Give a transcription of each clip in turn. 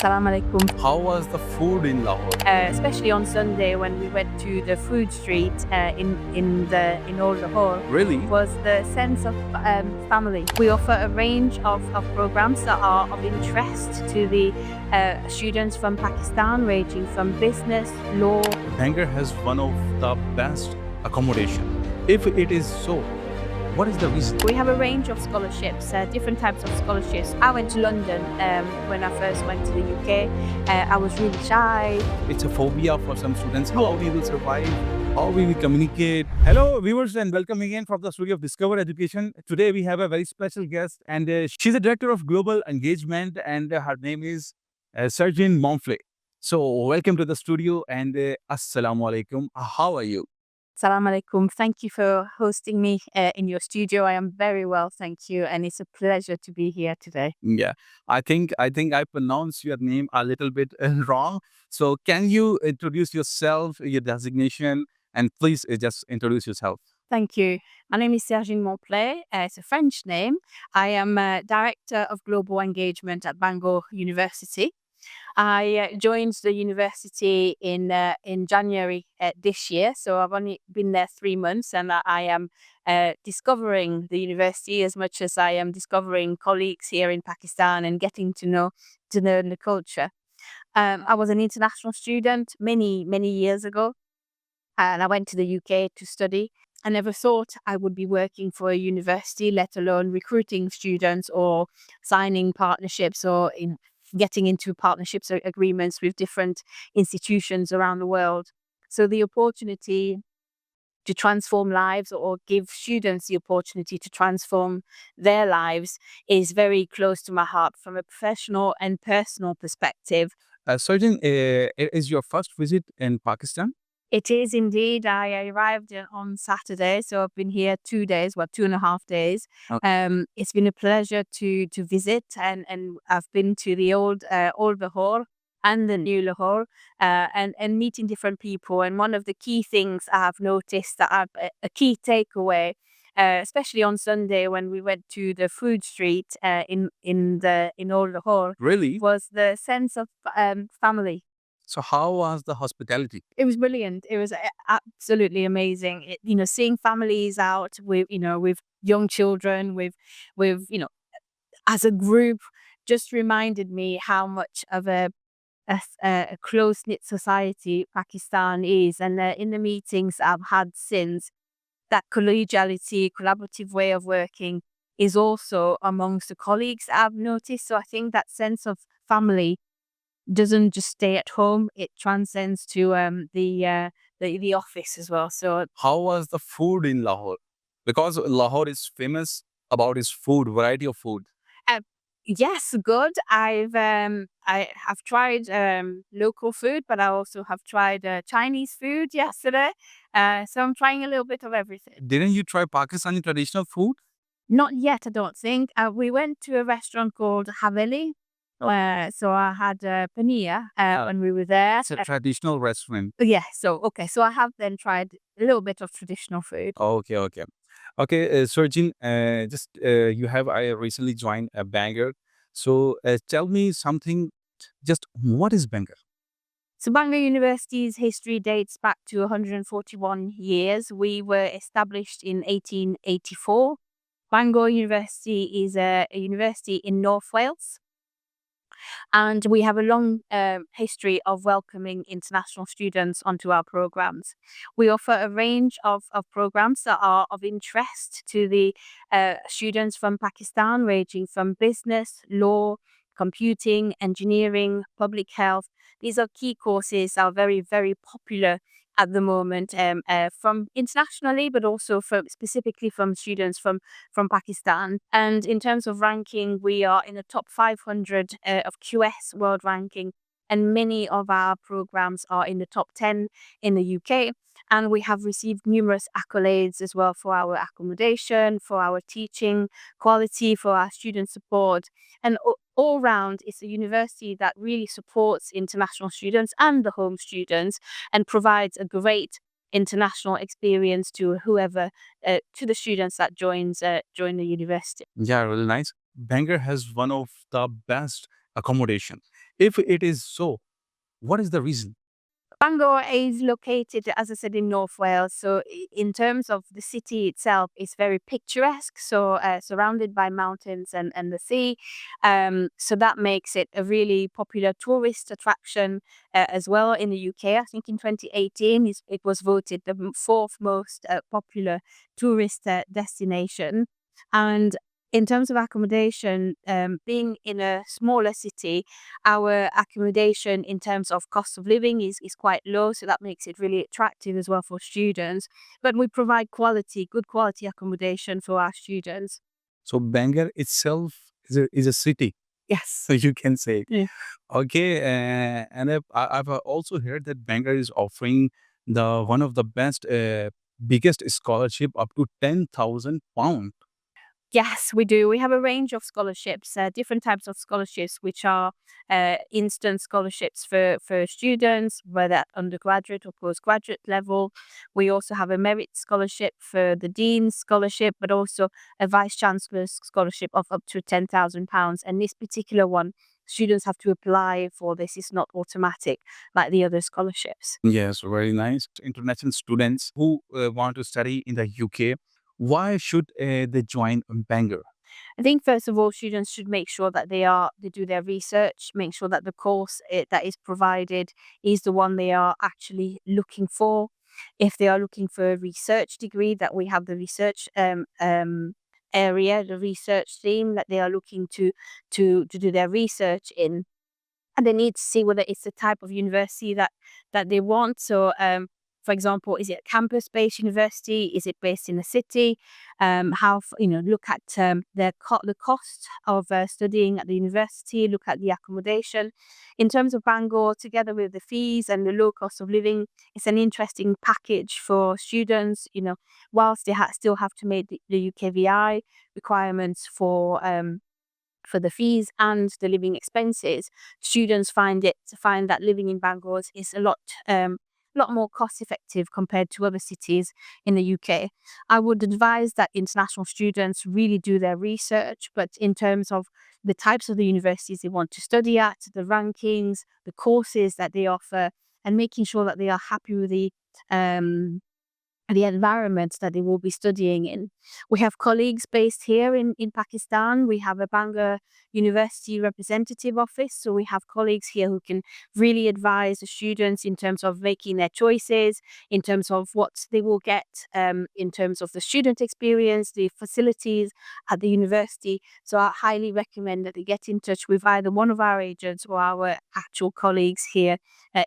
Assalamu alaikum. How was the food in Lahore? Especially on Sunday when we went to the food street in Old Lahore, Really? was the sense of family. We offer a range of programs that are of interest to the students from Pakistan, ranging from business, law. Bangor has one of the best accommodation. If it is so, what is the reason? We have a range of scholarships, different types of scholarships. I went to London when I first went to the UK. I was really shy. It's a phobia for some students. How we will survive? How we will communicate? Hello, viewers, and welcome again from the studio of Discover Education. Today we have a very special guest, and she's the director of global engagement, and her name is Sergine Monple. So, welcome to the studio, and Assalamu alaikum. How are you? Assalamu alaikum. Thank you for hosting me in your studio. I am very well, thank you, and it's a pleasure to be here today. Yeah, I think I pronounced your name a little bit wrong. So can you introduce yourself, your designation, and please just introduce yourself. Thank you. My name is Sergine Monple. It's a French name. I am Director of Global Engagement at Bangor University. I joined the university in January this year, so I've only been there 3 months, and I am discovering the university as much as I am discovering colleagues here in Pakistan and getting to learn the culture. I was an international student many years ago, and I went to the UK to study. I never thought I would be working for a university, let alone recruiting students or signing partnerships or getting into partnerships or agreements with different institutions around the world. So the opportunity to transform lives or give students the opportunity to transform their lives is very close to my heart from a professional and personal perspective. Surgeon, it is your first visit in Pakistan? It is indeed. I arrived on Saturday, so I've been here 2 days, 2.5 days. Okay. It's been a pleasure to visit, and I've been to the old Lahore and the new Lahore, and meeting different people. And one of the key things I've noticed a key takeaway, especially on Sunday when we went to the food street in Old Lahore, Really? was the sense of family. So how was the hospitality? It was brilliant. It was absolutely amazing. Seeing families out with young children, with as a group, just reminded me how much of a close knit society Pakistan is. And in the meetings I've had since, that collegiality, collaborative way of working is also amongst the colleagues I've noticed. So I think that sense of family doesn't just stay at home; it transcends to the office as well. So How was the food in Lahore? Because Lahore is famous about its food, variety of food. uh, yes, good. I have tried local food, but I also have tried Chinese food yesterday. So I'm trying a little bit of everything. Didn't you try Pakistani traditional food? Not yet, I don't think. We went to a restaurant called Haveli. So I had paneer when we were there. It's a traditional restaurant. Yeah, so okay, so I have then tried a little bit of traditional food. Okay. Surgeon, just you have I recently joined a Bangor. So tell me something. Just what is Bangor? So Bangor University's history dates back to 141 years. We were established in 1884. Bangor University is a university in North Wales, and we have a long history of welcoming international students onto our programs. We offer a range of programs that are of interest to the students from Pakistan, ranging from business, law, computing, engineering, public health. These are key courses that are very popular at the moment, from internationally, but also specifically from students from Pakistan. And in terms of ranking, we are in the top 500 of QS world ranking, and many of our programs are in the top 10 in the UK. And we have received numerous accolades as well for our accommodation, for our teaching quality, for our student support. And all round, it's a university that really supports international students and the home students and provides a great international experience to whoever, to the students that join the university. Yeah, really nice. Bangor has one of the best accommodation. If it is so, what is the reason? Bangor is located, as I said, in North Wales. So, in terms of the city itself, it's very picturesque. So, surrounded by mountains and the sea. So that makes it a really popular tourist attraction as well in the UK. I think in 2018, it was voted the fourth most popular tourist destination. And in terms of accommodation, being in a smaller city, our accommodation in terms of cost of living is quite low, so that makes it really attractive as well for students. But we provide good quality accommodation for our students. So Bangor itself is a city, Yes. so you can say. Yeah. Okay, and I've also heard that Bangor is offering the one of the best, biggest scholarship up to £10,000. Yes, we do. We have a range of scholarships, different types of scholarships, which are instant scholarships for students, whether at undergraduate or postgraduate level. We also have a merit scholarship for the dean's scholarship, but also a vice chancellor's scholarship of up to £10,000. And this particular one, students have to apply for this. It's not automatic like the other scholarships. Yes, very nice. International students who want to study in the UK, why should they join Bangor? I think first of all, students should make sure that they do their research, make sure that the course that is provided is the one they are actually looking for. If they are looking for a research degree, that we have the research area, the research team that they are looking to do their research in. And they need to see whether it's the type of university that they want. So, for example, is it a campus-based university? Is it based in a city? Look at the cost of studying at the university. Look at the accommodation. In terms of Bangor, together with the fees and the low cost of living, it's an interesting package for students. Whilst they still have to meet the UKVI requirements for the fees and the living expenses, students find that living in Bangor is a lot more cost effective compared to other cities in the UK. I would advise that international students really do their research, but in terms of the types of the universities they want to study at, the rankings, the courses that they offer, and making sure that they are happy with the environment that they will be studying in. We have colleagues based here in Pakistan. We have a Bangor University representative office. So we have colleagues here who can really advise the students in terms of making their choices, in terms of what they will get, in terms of the student experience, the facilities at the university. So I highly recommend that they get in touch with either one of our agents or our actual colleagues here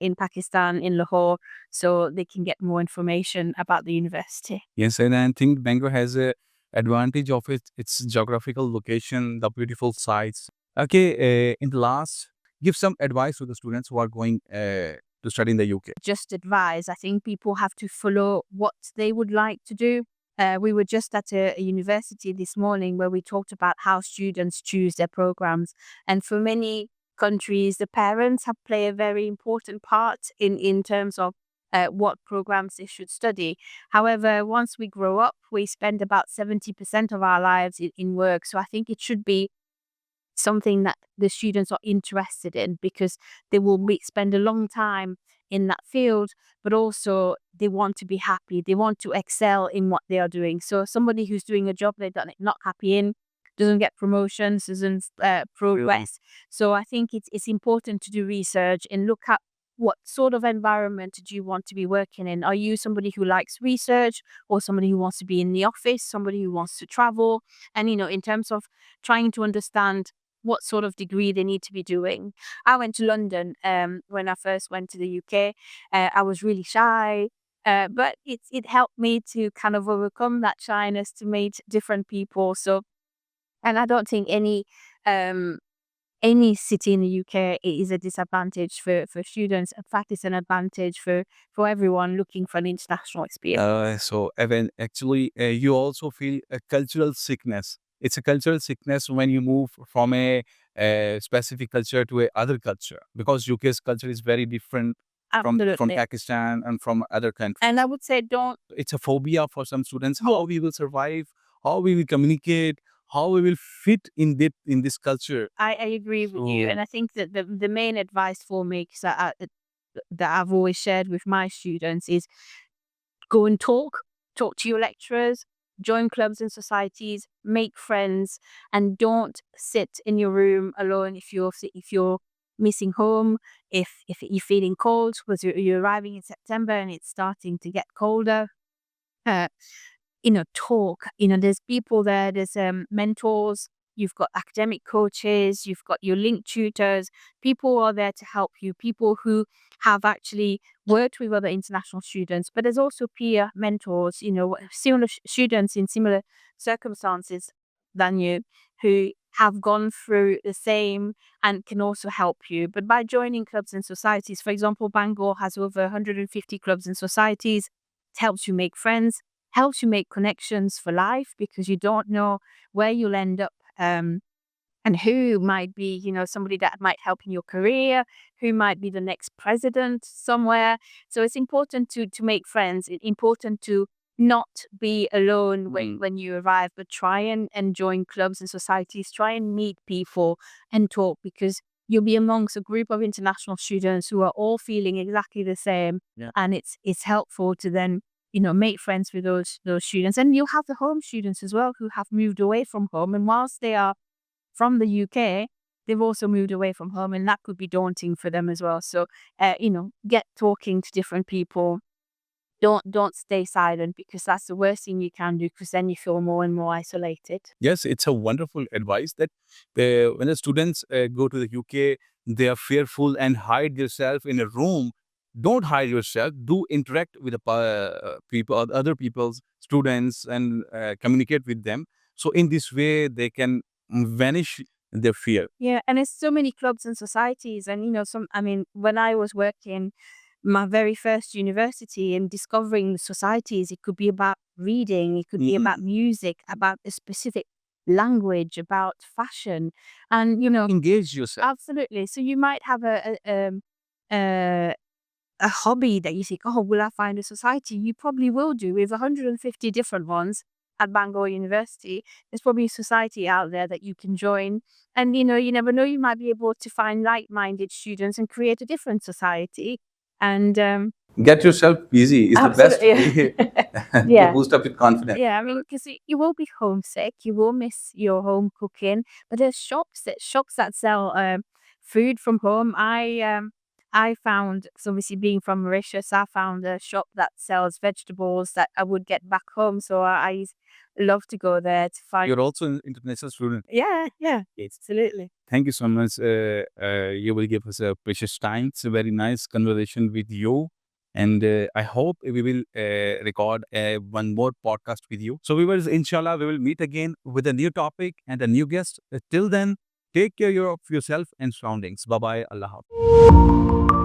in Pakistan, in Lahore, so they can get more information about the university. Yes, and I think Bangor has a advantage of its geographical location, the beautiful sites. Okay, in the last, give some advice to the students who are going to study in the UK. Just advise, I think people have to follow what they would like to do. We were just at a university this morning where we talked about how students choose their programs. And for many countries, the parents have played a very important part in terms of what programs they should study. However, once we grow up, we spend about 70% of our lives in work. So I think it should be something that the students are interested in, because they will spend a long time in that field, but also they want to be happy. They want to excel in what they are doing. So somebody who's doing a job they're not happy in doesn't get promotions, doesn't progress. So I think it's important to do research and look at what sort of environment do you want to be working in. Are you somebody who likes research, or somebody who wants to be in the office, somebody who wants to travel? And in terms of trying to understand what sort of degree they need to be doing. I went to London when I first went to the UK. I was really shy, but it helped me to kind of overcome that shyness, to meet different people. So, and I don't think any city in the UK is a disadvantage for students. In fact, it's an advantage for everyone looking for an international experience. So, Evan, actually, you also feel a cultural sickness. It's a cultural sickness when you move from a specific culture to a other culture, because UK's culture is very different from Absolutely. Pakistan and from other countries. And I would say don't It's a phobia for some students. How we will survive? How we will communicate? how we will fit in this culture. I agree with you, So and I think that the main advice for me, 'cause that I've always shared with my students, is go and talk to your lecturers, join clubs and societies, make friends, and don't sit in your room alone if you're missing home, if you're feeling cold because you're arriving in September and it's starting to get colder. Uh, talk. There's people there, there's mentors, you've got academic coaches, you've got your link tutors, people are there to help you, people who have actually worked with other international students, but there's also peer mentors, similar students in similar circumstances than you who have gone through the same and can also help you. But by joining clubs and societies, for example, Bangor has over 150 clubs and societies. It helps you make friends, helps you make connections for life because you don't know where you'll end up, and who might be, somebody that might help in your career, who might be the next president somewhere. So it's important to make friends. It's important to not be alone when you arrive, but try and join clubs and societies, try and meet people and talk, because you'll be amongst a group of international students who are all feeling exactly the same. Yeah. And it's helpful to then make friends with those students. And you'll have the home students as well who have moved away from home. And whilst they are from the UK, they've also moved away from home, and that could be daunting for them as well. So, get talking to different people. Don't stay silent, because that's the worst thing you can do, because then you feel more and more isolated. Yes, it's a wonderful advice that when the students go to the UK, they are fearful and hide yourself in a room. Don't hide yourself. Do interact with the people, other people's students, and communicate with them. So in this way, they can vanish their fear. Yeah, and there's so many clubs and societies, and when I was working my very first university and discovering the societies, it could be about reading, it could be about music, about a specific language, about fashion, and Engage yourself. absolutely. So you might have a a hobby that you think, oh, will I find a society? You probably will do. With 150 different ones at Bangor University, there's probably a society out there that you can join. And, you never know, you might be able to find like-minded students and create a different society. And Get yourself busy is the best absolutely. way to Yeah. boost up your confidence. Yeah, because you will be homesick, you will miss your home cooking, but there's shops that sell food from home. I found, so obviously being from Mauritius, I found a shop that sells vegetables that I would get back home. So I love to go there to find. You're also an international student. Yeah, absolutely. Thank you so much. You will give us a precious time. It's a very nice conversation with you. And I hope we will record one more podcast with you. So, viewers, inshallah, we will meet again with a new topic and a new guest. Till then, take care of yourself and surroundings. Bye bye. Allah Hafiz.